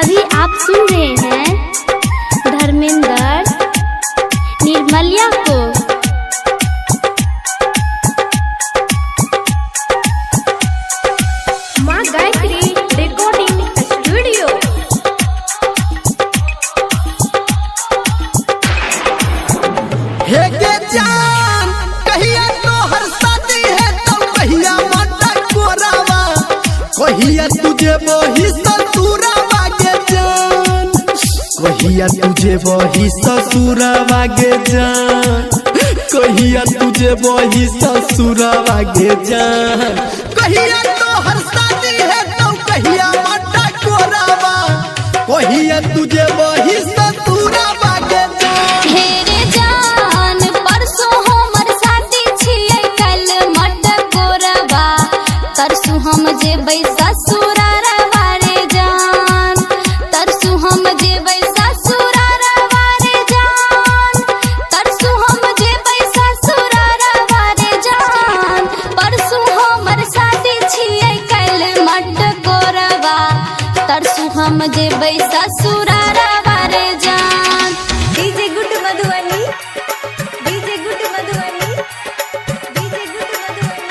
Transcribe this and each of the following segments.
अभी आप सुन रहे हैं धर्मेंद्र निर्मलिया को। माँ गायत्री रिकॉर्डिंग स्टूडियो। हे के जान कहिया तो हर शादी है तो कहिया माता कोरावा, कहिया तुझे वही ससुरावा के जान, कहिया तुझे वही ससुरावा के जान, कहिया तुझे वही ससुरावा के जान, कहिया तो हर शादी है तो कहिया माता कोरावा, कहिया तुझे वही ससुरावा के जान। हेरे जान परसों हमर शादी छियै कल मट कोरबा, तरसू हम जेबै ससुरारवा रे जान, तरसू हम जेबै ससुरारवा रे जान, तरसू हम जेबै ससुरारवा रे जान, परसू हमर शादी छियै कल मट कोरबा, तरसू हम जेबै ससुरारवा रे जान। DJ good Madhubani, DJ good Madhubani, DJ good Madhubani.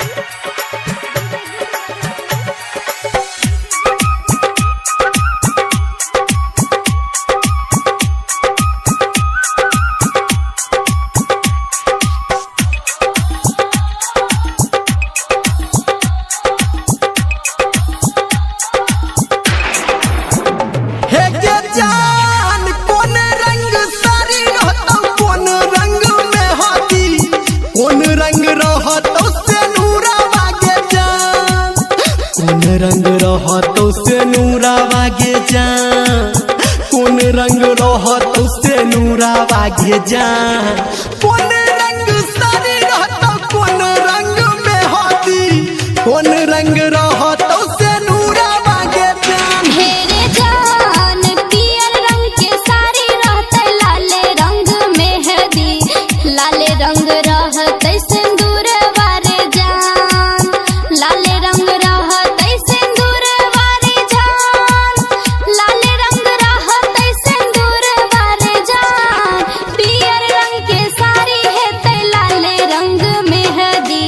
हे के जान कौन रंग सारी रहतो, कौन रंग में हाथी, कौन रंग रहतो से नूरावा के जान, कौन रंग रहतो से नूरावा के जान, कौन रंग रहतो से नूरावा के जान, कौन रंग सारी रहतो, कौन रंग में हाथी, कौन रंग रहतो से नूरावा के जान। हेरे जान पियर रंग के साड़ी रहते लाले रंग मेहंदी, लाले रंग रहते सिंदूर वारे जान, लाले रंग रहते सिंदूर वारे जान, लाले रंग रहते सिंदूर वारे जान, पियर रंग के साड़ी हेते लाले रंग मेहंदी,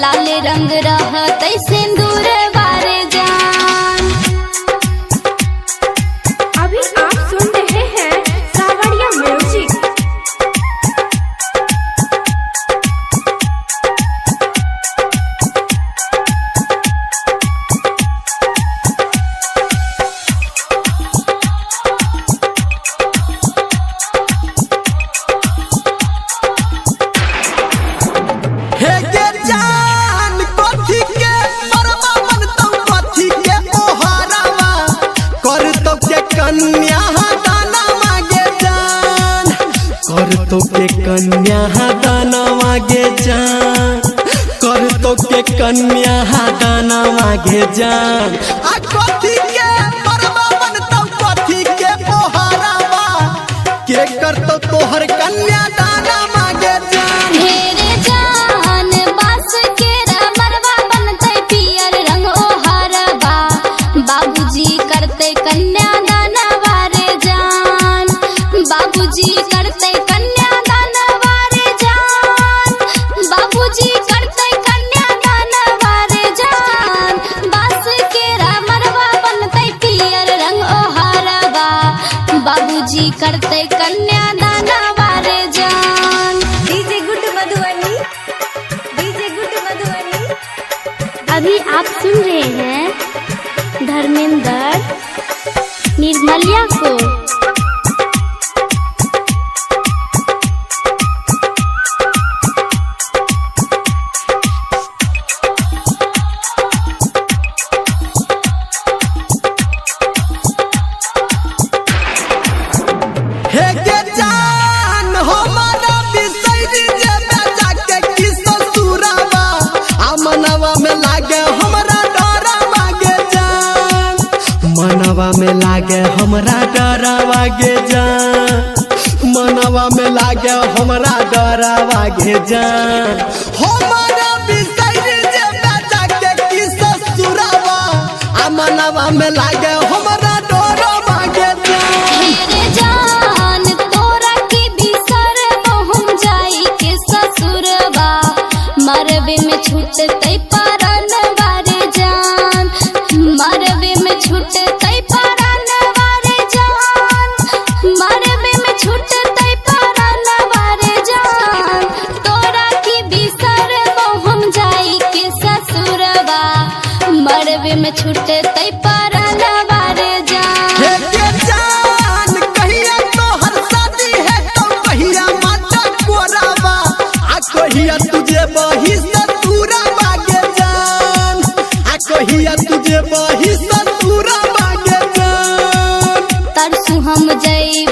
लाले रंग रहते सिंदूर वारे जान। अभी आप सुन रहे हैं सावरिया म्यूजिक। हे के जान कथी के परवा बनतौ, कथी के ओहारावा करतौ के कन्या दाना मांगे जान, करतौ के कन्या दाना मांगे जान, करतौ के कन्या दाना मांगे जान, आ कथी के परवा बनतौ, कथी के ओहारावा के करतौ तोहर कन्या दाना मांगे जान। हेरे जान बास के मरवा बनते पियर रंग ओहरबा, बाबूजी करते कन्यादान वारे जान, बाबूजी करते कन्यादान वारे जान, बाबूजी करते कन्यादान वारे जान, बास के मरवा बनते पियर रंग ओहरबा, बाबूजी करते कन्यादान वारे जान। DJ good Madhubani, DJ good Madhubani. अभी आप सुन रहे हैं धर्मेंद्र निर्मलिया को। हे के जान हमारा बिसैरी जे बेटा के की ससुरावा, आ मनवा में लागे हमरा डरावा गे जान, मनवा में लागे हमरा डरावा गे जान, मनवा में लागे हमरा डरावा गे जान, हमारा बिसैरी जे बेटा के की ससुरावा, आ मनवा में लागे हमरा डरावा परवे में छूटे तई परनवा रे जान। हे के जान कहिया तोहर शादी है तो कहिया माता कोराबा आ कहिया तुझे बही सतुरा बागे जान आ कहिया तुझे बही सतुरा बागे जान। तरसू हम जई